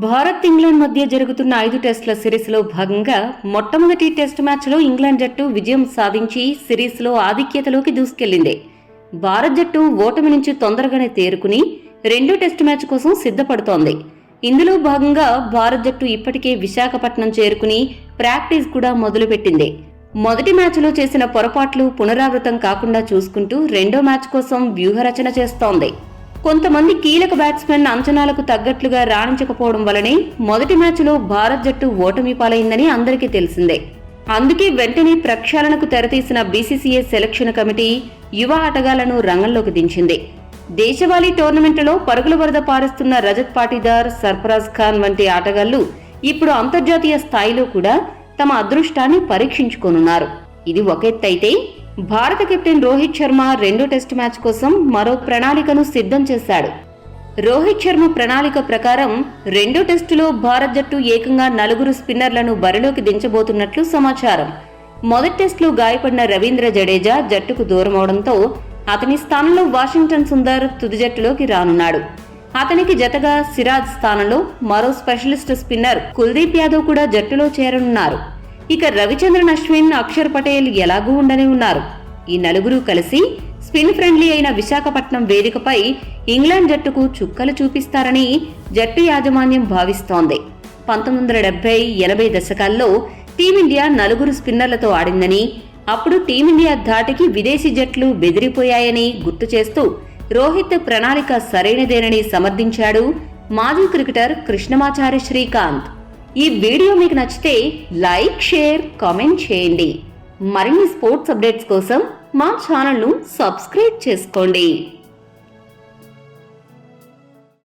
Bharat England మధ్య జరుగుతున్న 5 టెస్టుల సిరీస్లో భాగంగా మొట్టమొదటి టెస్ట్ మ్యాచ్లో ఇంగ్లాండ్ జట్టు విజయం సాధించి సిరీస్లో ఆధిక్యతలోకి దూసుకెళ్లింది. భారత్ జట్టు ఓటమి నుంచి తొందరగానే తేరుకుని రెండో టెస్ట్ మ్యాచ్ కోసం సిద్ధపడుతోంది. ఇందులో భాగంగా భారత్ జట్టు ఇప్పటికే విశాఖపట్నం చేరుకుని ప్రాక్టీస్ కూడా మొదలుపెట్టింది. మొదటి మ్యాచ్లో చేసిన పొరపాట్లు పునరావృతం కాకుండా చూసుకుంటూ రెండో మ్యాచ్ కోసం వ్యూహరచన చేస్తోంది. కొంతమంది కీలక బ్యాట్స్మెన్ అంచనాలకు తగ్గట్లుగా రాణించకపోవడం వల్లనే మొదటి మ్యాచ్లో భారత్ జట్టు ఓటమి పాలైందని అందరికీ తెలిసిందే. అందుకే వెంటనే ప్రక్షాళనకు తెరతీసిన బీసీసీఐ సెలక్షన్ కమిటీ యువ ఆటగాళ్లను రంగంలోకి దించింది. దేశవాళీ టోర్నమెంట్లో పరుగుల వరద పారిస్తున్న రజత్ పాటీదార్, సర్ఫరాజ్ ఖాన్ వంటి ఆటగాళ్లు ఇప్పుడు అంతర్జాతీయ స్థాయిలో కూడా తమ అదృష్టాన్ని పరీక్షించుకోనున్నారు. ఇది ఒక ఎత్తైతే భారత కెప్టెన్ రోహిత్ శర్మ రెండో టెస్ట్ మ్యాచ్ కోసం మరో ప్రణాళికను సిద్ధం చేశాడు. రోహిత్ శర్మ ప్రణాళిక ప్రకారం రెండో టెస్టులో భారత్ జట్టు ఏకంగా 4 స్పిన్నర్లను బరిలోకి దించబోతున్నట్లు సమాచారం. మొదటి టెస్టులో గాయపడిన రవీంద్ర జడేజా జట్టుకు దూరమవడంతో అతని స్థానంలో వాషింగ్టన్ సుందర్ తుది జట్టులోకి రానున్నాడు. అతనికి జతగా సిరాజ్ స్థానంలో మరో స్పెషలిస్ట్ స్పిన్నర్ కుల్దీప్ యాదవ్ కూడా జట్టులో చేరనున్నారు. ఇక రవిచంద్రన్ అశ్విన్, అక్షర్ పటేల్ ఎలాగూ ఉండనే ఉన్నారు. ఈ నలుగురు కలిసి స్పిన్ ఫ్రెండ్లీ అయిన విశాఖపట్నం వేదికపై ఇంగ్లాండ్ జట్టుకు చుక్కలు చూపిస్తారని జట్టు యాజమాన్యం భావిస్తోంది. 1970-80 దశకాల్లో టీమిండియా 4 స్పిన్నర్లతో ఆడిందని, అప్పుడు టీమిండియా ధాటికి విదేశీ జట్లు బెదిరిపోయాయని గుర్తు చేస్తూ రోహిత్ ప్రణాళిక సరైనదేనని సమర్థించాడు మాజీ క్రికెటర్ కృష్ణమాచారి శ్రీకాంత్. ఈ వీడియో మీకు నచ్చితే లైక్, షేర్, కామెంట్ చేయండి. మరిన్ని స్పోర్ట్స్ అప్డేట్స్ కోసం మా ఛానల్ను సబ్స్క్రైబ్ చేసుకోండి.